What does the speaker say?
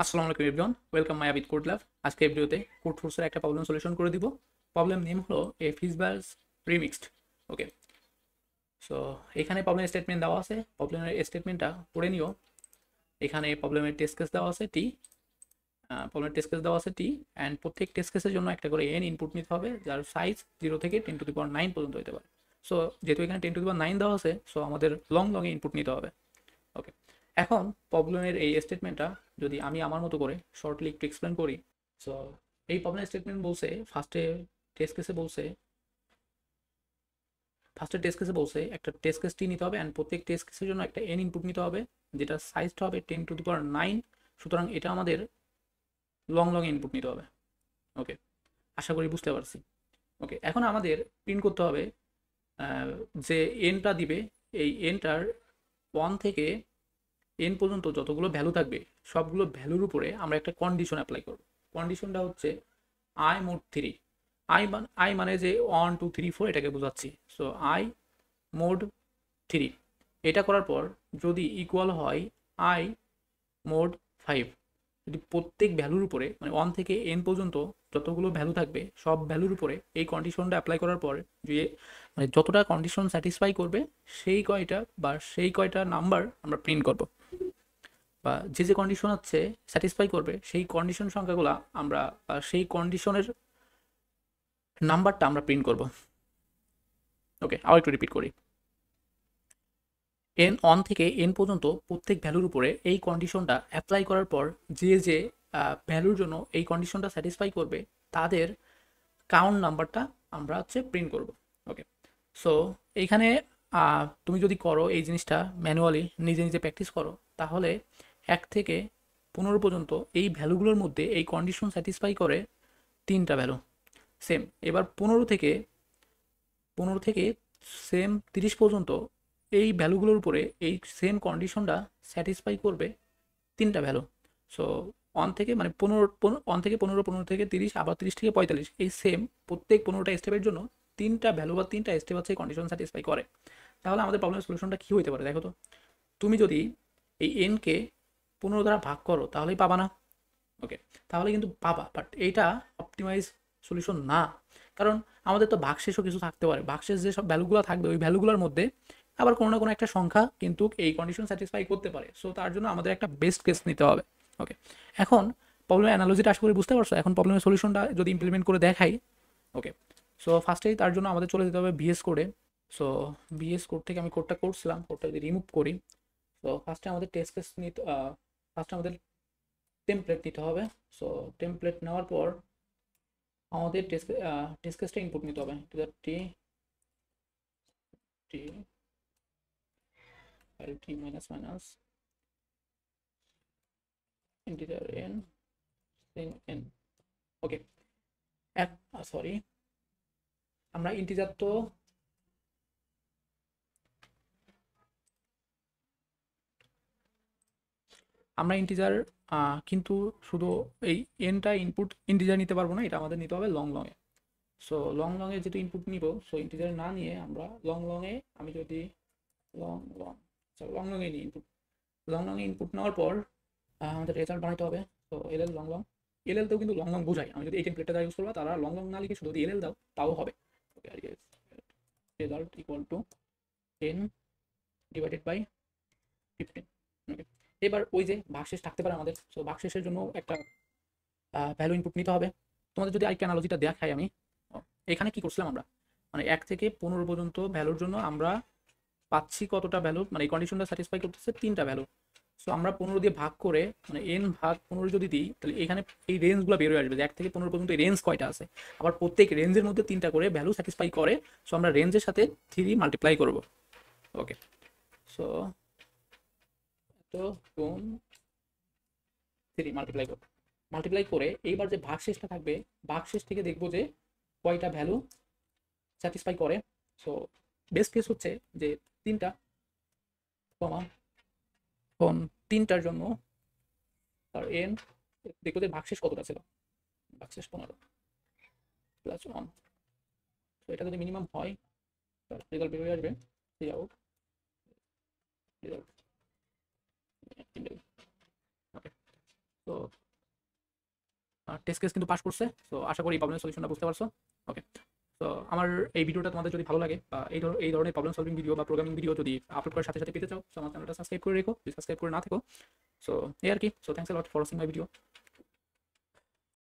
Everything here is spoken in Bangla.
আসসালামু আলাইকুম everyone, welcome my Abid code lab. আজকে এই ভিডিওতে কোড ফোর্সের একটা প্রবলেম সলিউশন করে দিব। প্রবলেম নেম হলো এ ফিজবাস প্রিমিক্সড। ওকে, সো এখানে প্রবলেমের স্টেটমেন্ট দেওয়া আছে, প্রবলেমের স্টেটমেন্টটা পড়ে নিও। এখানে প্রবলেমের টেস্ট কেস দেওয়া আছে টি, প্রবলেমের টেস্ট কেস দেওয়া আছে টি, অ্যান্ড প্রত্যেক টেস্ট কেসের জন্য একটা করে এন ইনপুট নিতে হবে, যার সাইজ 0 থেকে 10⁹ পর্যন্ত হতে পারে। সো যেহেতু এখানে 10⁹ দেওয়া আছে, সো আমাদের লং লংয়ে ইনপুট নিতে হবে। ওকে, এখন প্রবলেমের এই স্টেটমেন্টটা যদি আমি আমার মতো করে শর্টলি একটু এক্সপ্লেন করি। সো এই প্রবলেম স্টেটমেন্ট বলছে টেস্ট কেসে বলছে ফার্স্টে টেস্ট কেসে বলছে একটা টেস্ট কেস টি নিতে হবে, অ্যান্ড প্রত্যেক টেস্ট কেসের জন্য একটা এন ইনপুট নিতে হবে, যেটা সাইজটা হবে 10⁹। সুতরাং এটা আমাদের লং লং ইনপুট নিতে হবে। ওকে, আশা করি বুঝতে পারছি। ওকে, এখন আমাদের প্রিন্ট করতে হবে যে এনটা দিবে, এই এনটার 1 থেকে এন পর্যন্ত যতগুলো ভ্যালু থাকবে সবগুলো ভ্যালুর উপরে আমরা একটা কন্ডিশন অ্যাপ্লাই করব। কন্ডিশনটা হচ্ছে আই মোড 3। আই মানে যে 1 2 3 4 এটাকে বোঝাচ্ছি। সো আই মোড 3, এটা করার পর যদি ইকুয়াল হয় আই মোড 5, যদি প্রত্যেক ভ্যালুর উপরে মানে 1 থেকে n পর্যন্ত যতগুলো ভ্যালু থাকবে সব ভ্যালুর উপরে এই কন্ডিশনটা অ্যাপ্লাই করার পর যে মানে যতটা কন্ডিশন স্যাটিসফাই করবে সেই কয়টা নাম্বার আমরা প্রিন্ট করব, বা যে কন্ডিশন হচ্ছে স্যাটিসফাই করবে সেই কন্ডিশন সংখ্যাগুলো আমরা বা সেই কন্ডিশনের নাম্বারটা আমরা প্রিন্ট করব। ওকে, আবার একটু রিপিট করি। n 1 থেকে n পর্যন্ত প্রত্যেক ভ্যালুর উপরে এই কন্ডিশনটা অ্যাপ্লাই করার পর যে ভ্যালুর জন্য এই কন্ডিশনটা স্যাটিসফাই করবে তাদের কাউন্ট নাম্বারটা আমরা হচ্ছে প্রিন্ট করব। ওকে, সো এইখানে তুমি যদি করো এই জিনিসটা ম্যানুয়ালি নিজে নিজে প্র্যাকটিস করো, তাহলে 1 থেকে 15 পর্যন্ত এই ভ্যালুগুলোর মধ্যে এই কন্ডিশন স্যাটিসফাই করে 3টা ভ্যালু। সেম এবার 15 থেকে সেম 30 পর্যন্ত এই ভ্যালুগুলোর উপরে এই সেম কন্ডিশনটা স্যাটিসফাই করবে 3টা ভ্যালু। সো 1 থেকে 15, 15 থেকে 30, আবার 30 থেকে 45, এই সেম প্রত্যেক 15টা স্টেপের জন্য 3টা ভ্যালু বা 3টা স্টেপ হচ্ছে কন্ডিশন স্যাটিসফাই করে। তাহলে আমাদের প্রবলেমের সলিউশনটা কী হতে পারে দেখো তো। তুমি যদি এই এনকে 15 দ্বারা ভাগ করো তাহলেই পাবা না। ওকে, তাহলে কিন্তু পাবা, বাট এইটা অপটিমাইজ সলিউশন না। কারণ আমাদের তো ভাগশেষও কিছু থাকতে পারে, ভাগশেষ যে সব ভ্যালুগুলো থাকবে ওই ভ্যালুগুলোর মধ্যে আবার কোনো না কোনো একটা সংখ্যা কিন্তু এই কন্ডিশন স্যাটিসফাই করতে পারে। সো তার জন্য আমাদের একটা বেস্ট কেস নিতে হবে। ওকে, এখন প্রবলেমের অ্যানালজিটা আশা করি বুঝতে পারছো। এখন প্রবলেমের সলিউশনটা যদি ইমপ্লিমেন্ট করে দেখাই। ওকে, সো ফার্স্টেই তার জন্য আমাদের চলে যেতে হবে ভিএস কোডে। সো ভিএস কোড থেকে আমি কোডটা করছিলাম, কোডটা যদি রিমুভ করি, তো ফার্স্টে আমাদের টেস্ট কেস নিতে ফার্স্টে আমাদের টেমপ্লেট নিতে হবে। সো টেমপ্লেট নেওয়ার পর আমাদের টেস্ট কেসটা ইনপুট নিতে হবে। T T file T minus minus integer N string N. Okay, এক সরি, আমরা ইন্টিজার তো আমরা ইন্টিজার কিন্তু শুধু এই এনটা ইনপুট ইন্টিজার নিতে পারবো না, এটা আমাদের নিতে হবে লং লংয়ে। সো লং লংয়ে যেহেতু ইনপুট নিব, সো ইন্টিজার না নিয়ে আমরা লং লংয়ে আমি যদি লং লং লং লংয়ে নিই ইনপুট। লং লংয়ে ইনপুট নেওয়ার পর আমাদের রেজাল্ট বানাইতে হবে। তো এলএল লং লং, এলএলতেও কিন্তু লং লং বোঝায়। আমি যদি এই টেমপ্লেটটা যা ইউজ করবো তারা লং লং না লিখে শুধু যদি এলএল দাও তাও হবে। ওকে, আর রেজাল্ট ইকুয়াল টু 10/15। ওকে, এবার ওই যে ভাগশেষ থাকতে পারে আমাদের, সো ভাগশেষের জন্য একটা ভ্যালু ইনপুট নিতে হবে। তোমাদের যদি আরেকটা অ্যানালজিটা দেখাই আমি, এখানে কি করছিলাম আমরা, মানে 1 থেকে 15 পর্যন্ত ভ্যালুর জন্য আমরা পাচ্ছি কতটা ভ্যালু, মানে এই কন্ডিশনটা স্যাটিসফাই করতেছে 3টা ভ্যালু। সো আমরা 15 দিয়ে ভাগ করে মানে n/15 যদি দিই, তাহলে এখানে এই রেঞ্জগুলো বের হয়ে আসবে যে 1 থেকে 15 পর্যন্ত এই রেঞ্জ কয়টা আছে। আবার প্রত্যেক রেঞ্জের মধ্যে 3টা করে ভ্যালু স্যাটিসফাই করে। সো আমরা রেঞ্জের সাথে 3 মাল্টিপ্লাই করব। ওকে, সো তো গুণ 3 মাল্টিপ্লাই করব। মাল্টিপ্লাই করে এইবার যে ভাগশেষটা থাকবে, ভাগশেষ থেকে দেখবো যে কয়টা ভ্যালু স্যাটিসফাই করে। সো বেস্ট কেস হচ্ছে যে 3টা, কমা এখন 3টার জন্য তার এন দেখবো যে ভাগশেষ কতটা ছিল, ভাগশেষ 15+1। তো এটা যদি মিনিমাম হয় তার রেজাল্ট বের হয়ে আসবে। Out result. ওকে, তো টেস্ট কেস কিন্তু পাস করছে। তো আশা করি প্রবলেম সলিউশনটা বুঝতে পারছো। ওকে, তো আমার এই ভিডিওটা তোমাদের যদি ভালো লাগে বা এই ধরনের প্রবলেম সলভিং ভিডিও বা প্রোগ্রামিং ভিডিও যদি আপলোড করার সাথে সাথে পেতে চাও, তো আমার চ্যানেলটা সাবস্ক্রাইব করে রেখো যদি সাবস্ক্রাইব করে না থাকো। সো এই আর কি। So thanks a lot for watching my video.